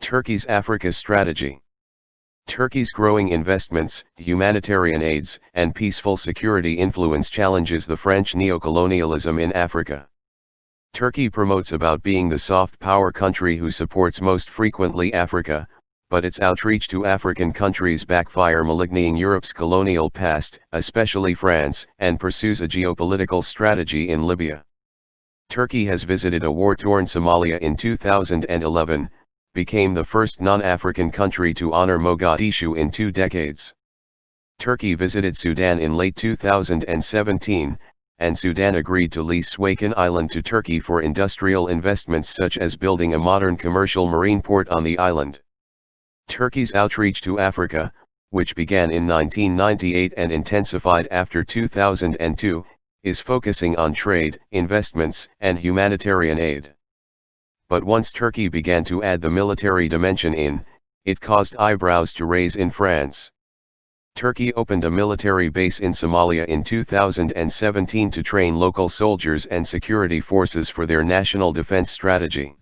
Turkey's Africa strategy. Turkey's growing investments, humanitarian aids, and peaceful security influence challenges the French neocolonialism in Africa. Turkey promotes about being the soft power country who supports most frequently Africa, but its outreach to African countries backfire, maligning Europe's colonial past, especially France, and pursues a geopolitical strategy in Libya. Turkey has visited a war-torn Somalia in 2011, became the first non-African country to honor Mogadishu in 2 decades. Turkey visited Sudan in late 2017, and Sudan agreed to lease Suakin Island to Turkey for industrial investments such as building a modern commercial marine port on the island. Turkey's outreach to Africa, which began in 1998 and intensified after 2002, is focusing on trade, investments, and humanitarian aid. But once Turkey began to add the military dimension in, it caused eyebrows to raise in France. Turkey opened a military base in Somalia in 2017 to train local soldiers and security forces for their national defense strategy.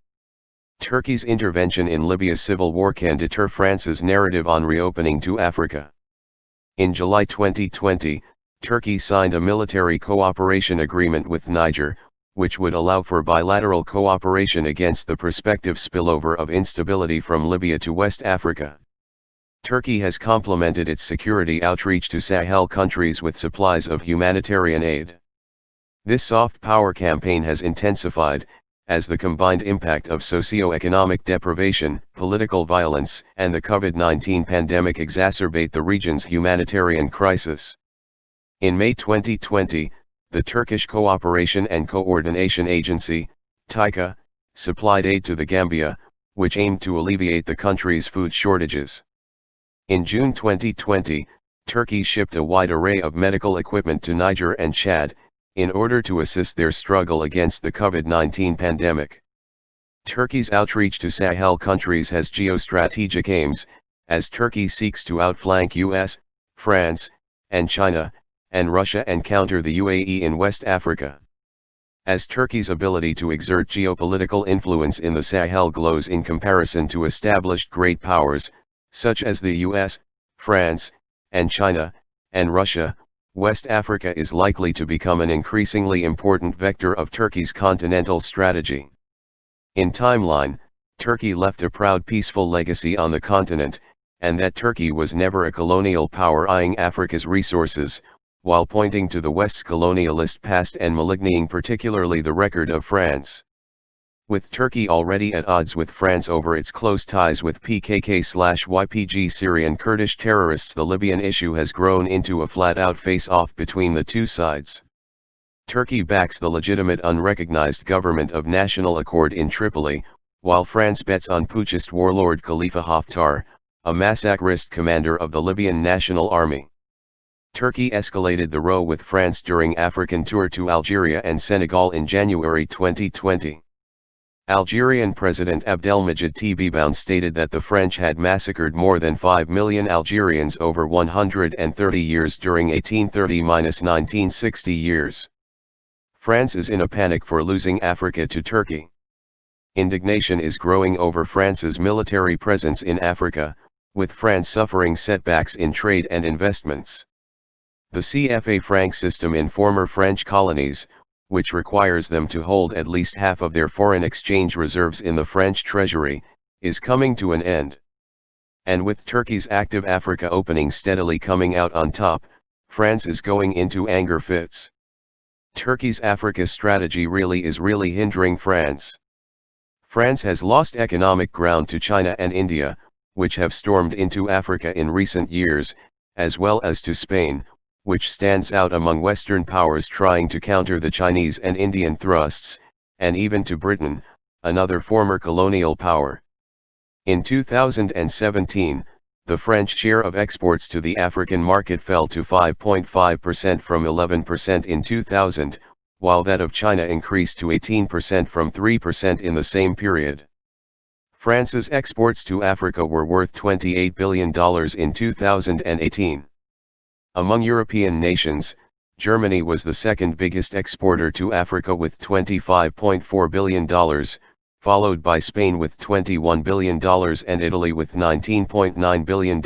Turkey's intervention in Libya's civil war can deter France's narrative on reopening to Africa. In July 2020, Turkey signed a military cooperation agreement with Niger, which would allow for bilateral cooperation against the prospective spillover of instability from Libya to West Africa. Turkey has complemented its security outreach to Sahel countries with supplies of humanitarian aid. This soft power campaign has intensified, as the combined impact of socio-economic deprivation, political violence, and the COVID-19 pandemic exacerbate the region's humanitarian crisis. In May 2020, the Turkish Cooperation and Coordination Agency, TICA, supplied aid to the Gambia, which aimed to alleviate the country's food shortages. In June 2020, Turkey shipped a wide array of medical equipment to Niger and Chad, in order to assist their struggle against the COVID-19 pandemic. Turkey's outreach to Sahel countries has geostrategic aims, as Turkey seeks to outflank US, France, and China, and Russia and counter the UAE in West Africa. As Turkey's ability to exert geopolitical influence in the Sahel glows in comparison to established great powers, such as the US, France, and China, and Russia, West Africa is likely to become an increasingly important vector of Turkey's continental strategy. In timeline, Turkey left a proud peaceful legacy on the continent, and that Turkey was never a colonial power eyeing Africa's resources, while pointing to the West's colonialist past and maligning particularly the record of France. With Turkey already at odds with France over its close ties with PKK/YPG Syrian Kurdish terrorists, the Libyan issue has grown into a flat-out face-off between the two sides. Turkey backs the legitimate unrecognized government of national accord in Tripoli, while France bets on putschist warlord Khalifa Haftar, a massacrist commander of the Libyan National Army. Turkey escalated the row with France during African tour to Algeria and Senegal in January 2020. Algerian President Abdelmadjid Tebboune stated that the French had massacred more than 5 million Algerians over 130 years during 1830–1960 years. France is in a panic for losing Africa to Turkey. Indignation is growing over France's military presence in Africa, with France suffering setbacks in trade and investments. The CFA franc system in former French colonies, which requires them to hold at least half of their foreign exchange reserves in the French treasury, is coming to an end. And with Turkey's active Africa opening steadily coming out on top, France is going into anger fits. Turkey's Africa strategy is really hindering France. France has lost economic ground to China and India, which have stormed into Africa in recent years, as well as to Spain, which stands out among Western powers trying to counter the Chinese and Indian thrusts, and even to Britain, another former colonial power. In 2017, the French share of exports to the African market fell to 5.5% from 11% in 2000, while that of China increased to 18% from 3% in the same period. France's exports to Africa were worth $28 billion in 2018. Among European nations, Germany was the second biggest exporter to Africa with $25.4 billion, followed by Spain with $21 billion and Italy with $19.9 billion.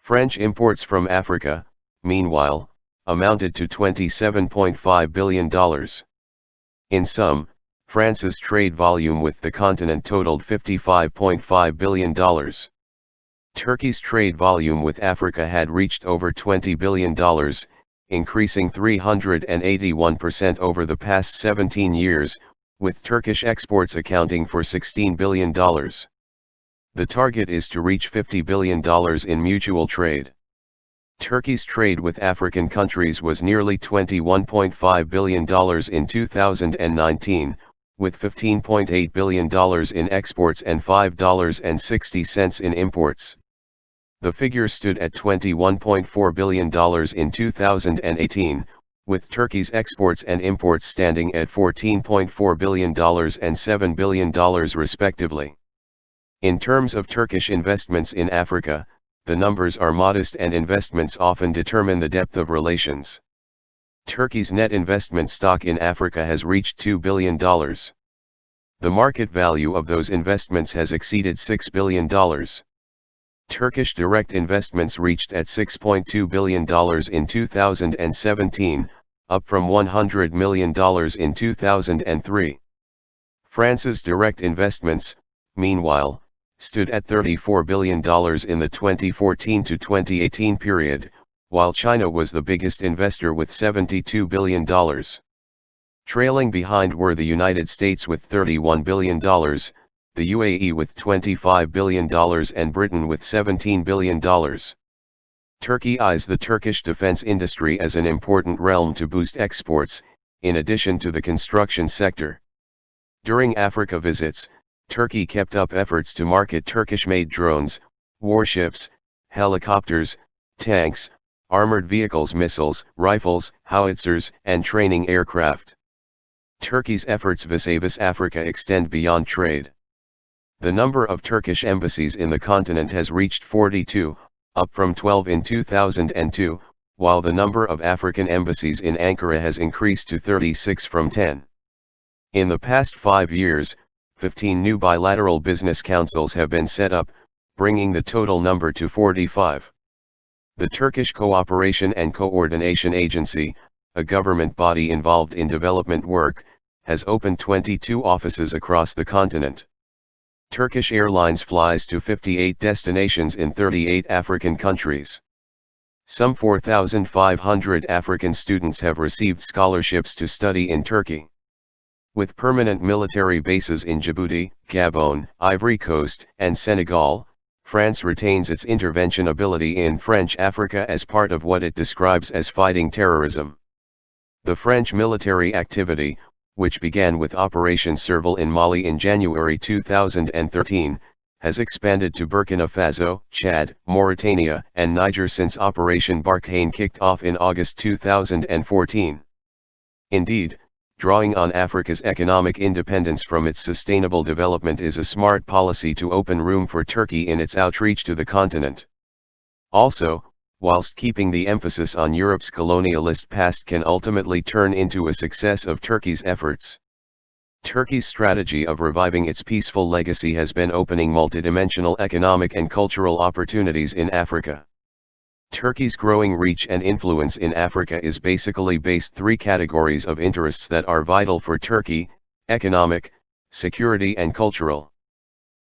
French imports from Africa, meanwhile, amounted to $27.5 billion. In sum, France's trade volume with the continent totaled $55.5 billion. Turkey's trade volume with Africa had reached over $20 billion, increasing 381% over the past 17 years, with Turkish exports accounting for $16 billion. The target is to reach $50 billion in mutual trade. Turkey's trade with African countries was nearly $21.5 billion in 2019, with $15.8 billion in exports and $5.60 in imports. The figure stood at $21.4 billion in 2018, with Turkey's exports and imports standing at $14.4 billion and $7 billion respectively. In terms of Turkish investments in Africa, the numbers are modest and investments often determine the depth of relations. Turkey's net investment stock in Africa has reached $2 billion. The market value of those investments has exceeded $6 billion. Turkish direct investments reached at $6.2 billion in 2017, up from $100 million in 2003. France's direct investments, meanwhile, stood at $34 billion in the 2014 to 2018 period, while China was the biggest investor with $72 billion. Trailing behind were the United States with $31 billion, the UAE with $25 billion and Britain with $17 billion. Turkey eyes the Turkish defense industry as an important realm to boost exports, in addition to the construction sector. During Africa visits, Turkey kept up efforts to market Turkish-made drones, warships, helicopters, tanks, armored vehicles, missiles, rifles, howitzers, and training aircraft. Turkey's efforts vis-à-vis Africa extend beyond trade. The number of Turkish embassies in the continent has reached 42, up from 12 in 2002, while the number of African embassies in Ankara has increased to 36 from 10. In the past 5 years, 15 new bilateral business councils have been set up, bringing the total number to 45. The Turkish Cooperation and Coordination Agency, a government body involved in development work, has opened 22 offices across the continent. Turkish Airlines flies to 58 destinations in 38 African countries. Some 4,500 African students have received scholarships to study in Turkey. With permanent military bases in Djibouti, Gabon, Ivory Coast, and Senegal, France retains its intervention ability in French Africa as part of what it describes as fighting terrorism. The French military activity, which began with Operation Serval in Mali in January 2013, has expanded to Burkina Faso, Chad, Mauritania, and Niger since Operation Barkhane kicked off in August 2014. Indeed, drawing on Africa's economic independence from its sustainable development is a smart policy to open room for Turkey in its outreach to the continent. Also, whilst keeping the emphasis on Europe's colonialist past can ultimately turn into a success of Turkey's efforts. Turkey's strategy of reviving its peaceful legacy has been opening multidimensional economic and cultural opportunities in Africa. Turkey's growing reach and influence in Africa is basically based 3 categories of interests that are vital for Turkey: economic, security and cultural.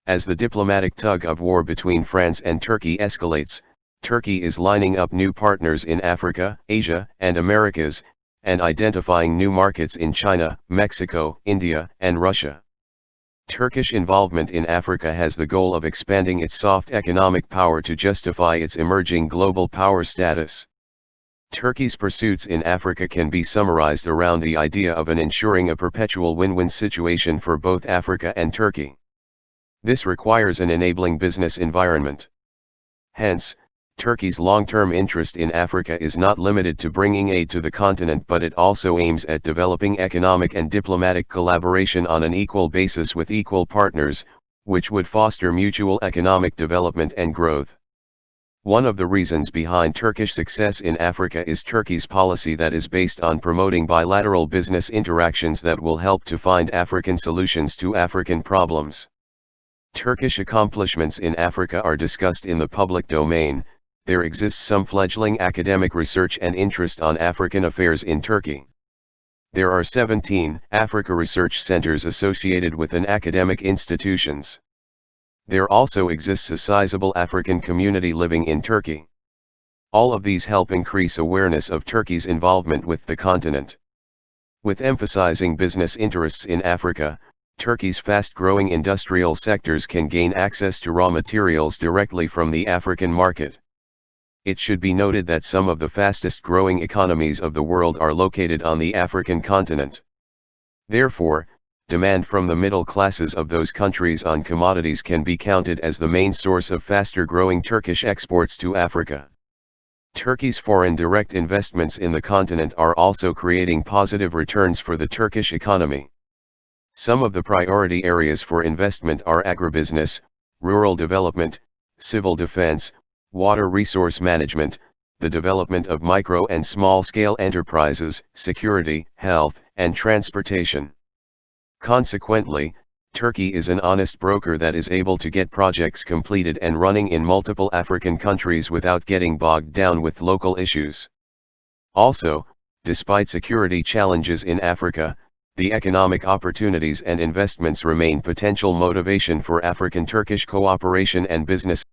As the diplomatic tug-of-war between France and Turkey escalates, Turkey is lining up new partners in Africa, Asia, and Americas, and identifying new markets in China, Mexico, India, and Russia. Turkish involvement in Africa has the goal of expanding its soft economic power to justify its emerging global power status. Turkey's pursuits in Africa can be summarized around the idea of ensuring a perpetual win-win situation for both Africa and Turkey. This requires an enabling business environment. Hence, Turkey's long-term interest in Africa is not limited to bringing aid to the continent, but it also aims at developing economic and diplomatic collaboration on an equal basis with equal partners, which would foster mutual economic development and growth. One of the reasons behind Turkish success in Africa is Turkey's policy that is based on promoting bilateral business interactions that will help to find African solutions to African problems. Turkish accomplishments in Africa are discussed in the public domain. There exists some fledgling academic research and interest on African affairs in Turkey. There are 17 Africa research centers associated with an academic institutions. There also exists a sizable African community living in Turkey. All of these help increase awareness of Turkey's involvement with the continent. With emphasizing business interests in Africa, Turkey's fast-growing industrial sectors can gain access to raw materials directly from the African market. It should be noted that some of the fastest-growing economies of the world are located on the African continent. Therefore, demand from the middle classes of those countries on commodities can be counted as the main source of faster-growing Turkish exports to Africa. Turkey's foreign direct investments in the continent are also creating positive returns for the Turkish economy. Some of the priority areas for investment are agribusiness, rural development, civil defense, water resource management, the development of micro and small-scale enterprises, security, health, and transportation. Consequently, Turkey is an honest broker that is able to get projects completed and running in multiple African countries without getting bogged down with local issues. Also, despite security challenges in Africa, the economic opportunities and investments remain potential motivation for African-Turkish cooperation and business.